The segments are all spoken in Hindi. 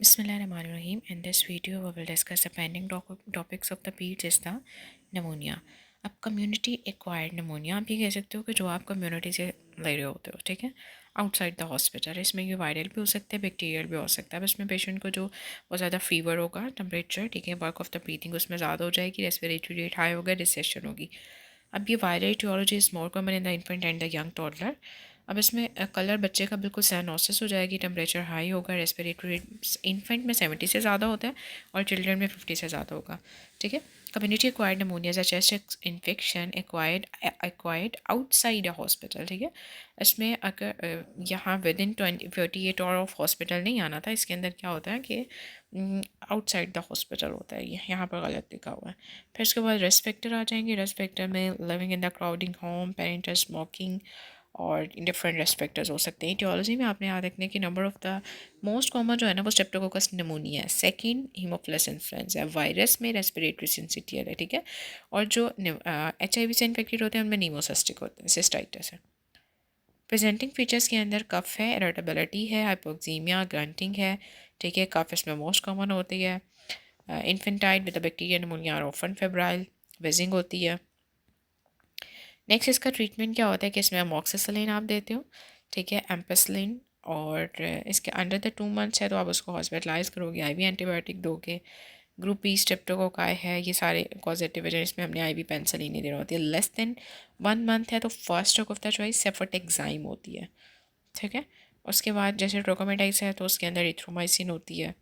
Bismillahirrahmanirrahim. In this video, we will discuss the pending topics of the PEDS is the pneumonia. अब कम्युनिटी एक्वायर्ड निमोनिया आप ये कह सकते हो कि जो आप कम्युनिटी से ले रहे होते हो, ठीक है, आउटसाइड द हॉस्पिटल। इसमें ये वायरल भी हो सकता है, बैक्टीरियल भी हो सकता है। अब इसमें पेशेंट को जो बहुत ज़्यादा फीवर होगा, टेम्परेचर, ठीक है, वर्क ऑफ द ब्रीथिंग उसमें ज़्यादा हो जाएगी, रेस्पिरेटरी रेट हाई होगा, रिसेशन होगी। अब ये viral etiology is more common in the infant and the young toddler. अब इसमें कलर बच्चे का बिल्कुल साइनोसिस हो जाएगी, टेम्परेचर हाई होगा, रेस्पिरेटरी रेट इन्फेंट में 70 से ज़्यादा होता है और चिल्ड्रन में 50 से ज़्यादा होगा, ठीक है। Community acquired pneumonia is a chest infection acquired outside a hospital, ठीक है। इसमें अगर यहाँ with in 48 hour of hospital नहीं आना था, इसके अंदर क्या होता है कि आउटसाइड द हॉस्पिटल होता है, ये यहाँ पर गलत लिखा हुआ है। फिर उसके बाद रिस्क फैक्टर आ जाएंगे। रिस्क फैक्टर में living in the crowding home, parental smoking और डिफरेंट रिस्क फैक्टर्स हो सकते हैं। टियोलॉजी में आपने याद रखने की number of the most common जो है ना वो स्ट्रेप्टोकोकस निमोनिया है, सेकंड हीमोफिलस इन्फ्लुएंजा है, वायरस में रेस्पिरेटरी सिंसिटियर है, ठीक है। और जो HIV से इन्फेक्टेड होते हैं उनमें नीमोसिस्टिक होते हैं, सिस्टाइटिस है। प्रेजेंटिंग फीचर्स के अंदर कफ है, इरिटेबिलिटी है, हाइपोक्सीमिया, ग्रंटिंग है, ठीक है। कफ इसमें मोस्ट कॉमन होती है। इन्फेंटाइल विद बैक्टीरिया निमोनिया और ऑफन फेब्राइल, विजिंग होती है। नेक्स्ट इसका ट्रीटमेंट क्या होता है कि इसमें अमोक्सिसिलिन आप देते हो, ठीक है, एम्पेसिलिन। और इसके अंडर द 2 मंथ्स है तो आप उसको हॉस्पिटलाइज करोगे, आईवी एंटीबायोटिक दोगे। ग्रुप बी स्ट्रेप्टोकोकाई है, ये सारे पॉजिटिव है, इसमें हमने आईवी पेंसिलिन ही देना होती है। लेस देन 1 मंथ है तो first drug of the choice cefotaxime होती है, ठीक है। उसके बाद जैसे ट्रोकोमेटाइस है तो उसके अंदर इथ्रोमाइसिन होती है।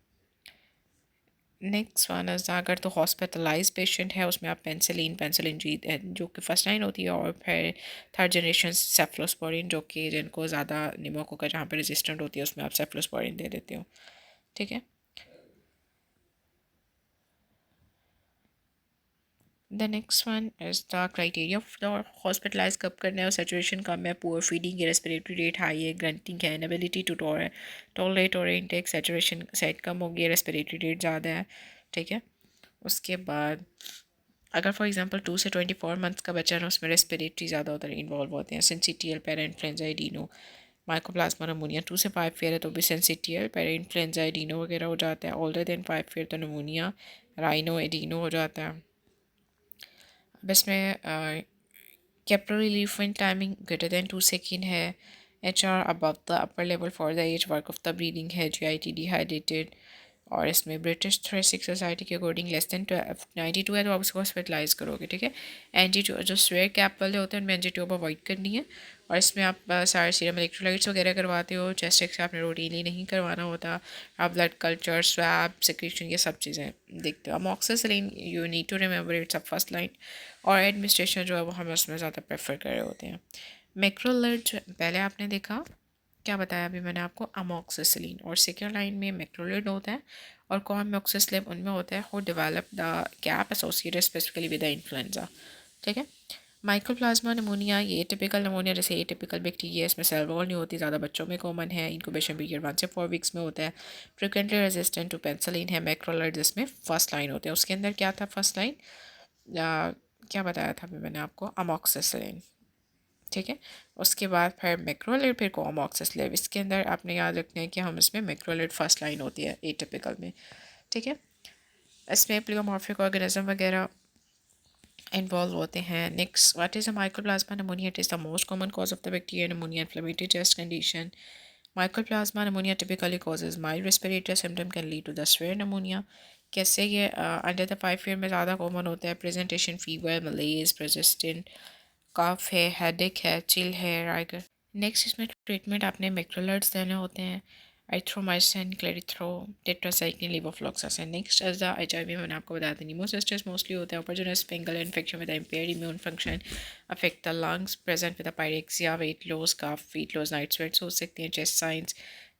नेक्स्ट वन इज़ अगर तो हॉस्पिटलाइज पेशेंट है उसमें आप पेंसिलिन जी जो कि फर्स्ट लाइन होती है, और फिर थर्ड जनरेशन सेफ्लोस्पोरिन जो कि जिनको ज़्यादा निमोकोका जहाँ पे रेजिस्टेंट होती है उसमें आप सेफ्लोस्पोरिन दे देते हो, ठीक है। The next one is the criteria of hospitalize कब करना है, और सेचुरेशन कम है, पुअर फीडिंग है, रेस्पिरेटरी रेट हाई है, ग्रंटिंग है, inability to tolerate oral intake, saturation set कम होगी, रेस्पिरेटरी रेट ज़्यादा है, ठीक है। उसके बाद अगर फॉर एग्जांपल 2 से 24 मंथ्स का बच्चा है उसमें रेस्पिरेटरी ज़्यादा होता है, इन्वॉल्व होते हैं, syncytial, para influenza, Adreno, mycoplasma pneumonia. 2 से 5 ईयर है तो भी सिंसिटियल, पैरा इन्फ्लुएंजा, एडीनो वगैरह हो जाता है। ऑल्डर देन 5 ईयर तो निमोनिया, राइनो, एडीनो हो जाता है। अब इसमें कैपिलरी लीफिंग टाइमिंग ग्रेटर देन 2 सेकेंड है। HR above the upper level for the age, work of the breathing है, GIT डिहाइड्रेटेड। और इसमें ब्रिटिश थोरेसिक सोसाइटी के अकॉर्डिंग लेस देन 92 है तो आप उसको हॉस्पिटलाइज करोगे, ठीक है। एनजी जो स्वेयर कैप वाले होते हैं उनमें एनजी ट्यूब अवॉइड करनी है। और इसमें आप सारे सीरम इलेक्ट्रोलाइट्स वगैरह करवाते हो, चेस्ट एक्स आपने रूटीनली नहीं करवाना होता। आप ब्लड कल्चर, स्वैब, सिक्रेशन, ये सब चीज़ें देखते हो। Amoxicillin you need to remember it's a first line, और एडमिनिस्ट्रेशन जो है वो हम उसमें ज़्यादा प्रेफर कर रहे होते हैं। मैक्रोलिड जो पहले आपने देखा क्या बताया अभी मैंने आपको, अमोक्सिसिलिन, और सेकेंड लाइन में मैक्रोलिड होता है, और कौन मोक्सिसिलिन उनमें होता है, हो develop the gap associated specifically with the influenza, ठीक है। माइकोप्लाज्मा निमोनिया, ये टिपिकल निमोनिया जैसे ए टिपिकल बैक्टीरिया, इसमें सेल वॉल नहीं होती, ज़्यादा बच्चों में कॉमन है, इंक्यूबेशन पीरियड 1 से 4 वीक्स में होता है, फ्रिक्वेंटली रेजिस्टेंट टू पेंसिलिन है। मैक्रोलिड जिसमें फर्स्ट लाइन होते हैं, उसके अंदर क्या था फर्स्ट लाइन, क्या बताया था अभी मैंने आपको, अमोक्सिसिलिन, ठीक है। उसके बाद फिर मैक्रोलिड, फिर कोमोक्सिसिलिन। इसके अंदर आपने याद रखना है कि हम इसमें मैक्रोलिड फर्स्ट लाइन होती है एटिपिकल में, ठीक है। इसमें प्लियोमॉर्फिक ऑर्गेनिज्म वगैरह इन्वॉल्व होते हैं। Next, what is a mycoplasma pneumonia? It is the most common cause of the bacteria pneumonia, inflammatory chest condition. Mycoplasma pneumonia typically causes mild respiratory symptom can lead to the severe pneumonia। कैसे ये अंडर द 5 ईयर में ज़्यादा कॉमन होता है। Presentation fever, malaise, persistent cough है, हेडेक है, चिल है, राइगर। नेक्स्ट इसमें ट्रीटमेंट आपने मैक्रोलाइड्स देने होते हैं, erythromycin, clarithro, tetracycline, levofloxacin. Next as the HIV मैंने आपको बताया था, नीमोसिस्टिस मोस्टली होता है, opportunistic fungal infection with impaired immune function, affect the lungs, present with a pyrexia, weight loss, cough, weight loss, night sweats हो सकती हैं। chest signs,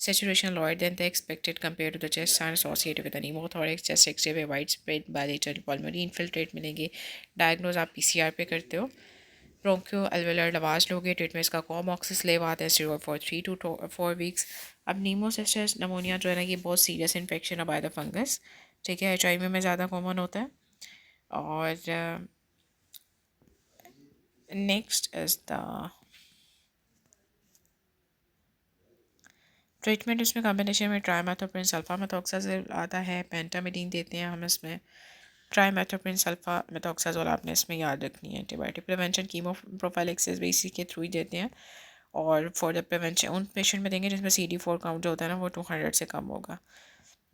saturation lower than the expected compared to the chest sign associated with a pneumothorax, chest X-ray में widespread bilateral pulmonary infiltrate मिलेंगे। डायग्नोज आप PCR पे करते हो। ब्रोंकियो अल्वेलर लवाज लोगे, ट्रीटमेंट इसका कोमोक्सिसिलिन आता है, स्टीरॉयड फॉर 3 to 4 वीक्स। अब नीमोसिस्टिस नमोनिया जो है ना ये बहुत सीरियस इन्फेक्शन है बाय द फंगस, ठीक है, HIV में ज़्यादा कॉमन होता है। और नेक्स्ट इज़ द ट्रीटमेंट इसमें कॉम्बिनेशन में ट्राइमेथोप्रिन सल्फामेथोक्साजोल आता है, पेंटामिडीन देते हैं हम इसमें। ट्राइमेथोप्रिन सल्फामेथोक्साजोल आपने इसमें याद रखनी है। एंटीबायोटिक प्रिवेंशन कीमो प्रोफाइलेक्सिस भी इसी के थ्रू ही देते हैं, और फॉर द प्रिवेंशन उन पेशेंट में देंगे जिसमें CD4 काउंट जो होता है ना वो 200 से कम होगा।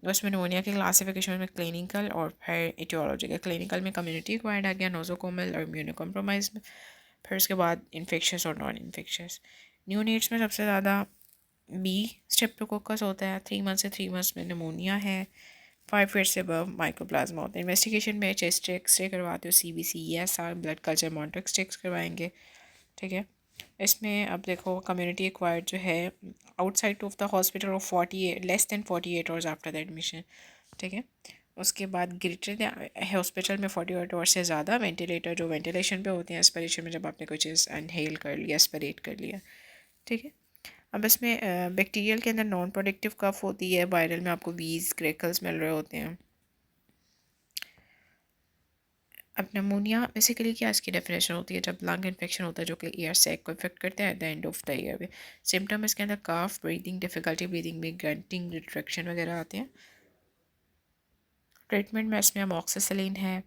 उसमें निमोनिया की क्लासिफिकेशन में क्लिनिकल और फिर इटियोलॉजी का। क्लिनिकल में कम्युनिटी एक्वायर्ड आ गया, नोजोकोमल और इम्यूनो कॉम्प्रोमाइज में। फिर उसके बाद इन्फेक्शस और नॉन इन्फेक्शस। न्यूनेट्स में सबसे ज़्यादा बी स्ट्रेप्टोकोकस होता है। 3 मंथ से 3 मंथ्स में निमोनिया है। 5 ईयर से अब माइकोप्लाज्मा होता है। इन्वेस्टिगेशन में चेस्ट एक्सरे करवाते हो, CBC ESR blood culture monitoring sticks करवाएंगे। ठीक है। इसमें अब देखो कम्युनिटी एक्वायर्ड जो है आउटसाइड ऑफ द हॉस्पिटल और 48 less than 48 hours after the admission. ठीक है। उसके बाद ग्रेटर हॉस्पिटल में 48 आवर्स से ज़्यादा। वेंटिलेटर जो वेंटिलेशन पे होते हैं, एस्पिरेशन में जब आपने कोई चीज़ इनहेल कर लिया, एस्पिरेट कर लिया। ठीक है। अब इसमें बैक्टीरियल के अंदर नॉन प्रोडक्टिव कफ होती है, वायरल में आपको वीज क्रैकल्स मिल रहे होते हैं। अब नमूनिया बेसिकली क्या इसकी डेफिनेशन होती है, जब लंग इन्फेक्शन होता है जो कि ईयर सैक को इफेक्ट करता है at the end of the year में। सिम्टम इसके अंदर काफ, ब्रीदिंग डिफिकल्टी, ब्रीदिंग में ग्रंटिंग, रिट्रैक्शन वगैरह आते हैं। ट्रीटमेंट में इसमें अमॉक्सिसिलिन है,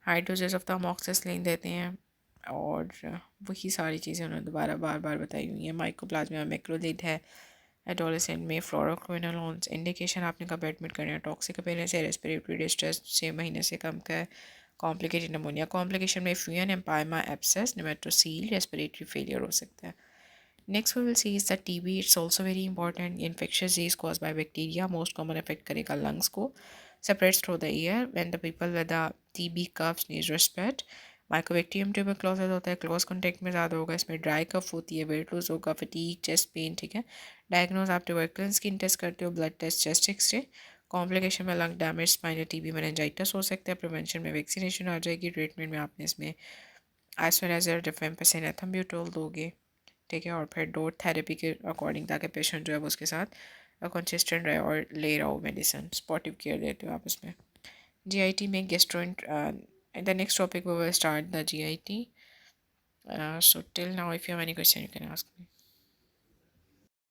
high doses of the amoxicillin देते हैं, और वही सारी चीज़ें उन्होंने दोबारा बार बार बताई हुई हैं। माइकोप्लाज्मा मैक्रोलिड है। एडोलेसेंट में फ्लोरोक्विनोलोन्स। इंडिकेशन आपने कब एडमिट करना है, टॉक्सिक अपीयरेंस है, रेस्पिरेटरी डिस्ट्रेस 6 महीने से कम का है, कॉम्प्लिकेटेड नमोनिया। कॉम्प्लिकेशन में effusion empyema abscess pneumatocele respiratory failure हो सकता है। Next we will see is the TB। It's also very important. Infectious disease cause by bacteria, most common affect करेगा लंग्स को। Spreads through the air when the people with the TB coughs need respirate. Mycobacterium tuberculosis होता है, क्लोज कॉन्टैक्ट में ज़्यादा होगा। इसमें ड्राई कफ होती है, वेट लूज होगा, फटीग, चेस्ट पेन। ठीक है। डायग्नोज आप ट्यूबरकुलन स्किन टेस्ट करते हो, blood test, chest X-ray. Complication में lung damage, spinal TB, meningitis हो सकता है। प्रिवेंशन में वैक्सीनेशन आ जाएगी। ट्रीटमेंट में आपने इसमें आइसोनियाज़ोल रिफेम्पिसिन एथम्ब्यूटोल दोगे। ठीक है। और फिर डोर थेरेपी के अकॉर्डिंग, ताकि पेशेंट जो है वो उसके साथ कंसिस्टेंट रहे और ले रहा हो मेडिसिन। सपोर्टिव केयर देते हो आप इसमें। GIT में गेस्ट्रोइंट the next topic we will start the GIT. So till now, if you have any question, you can ask me.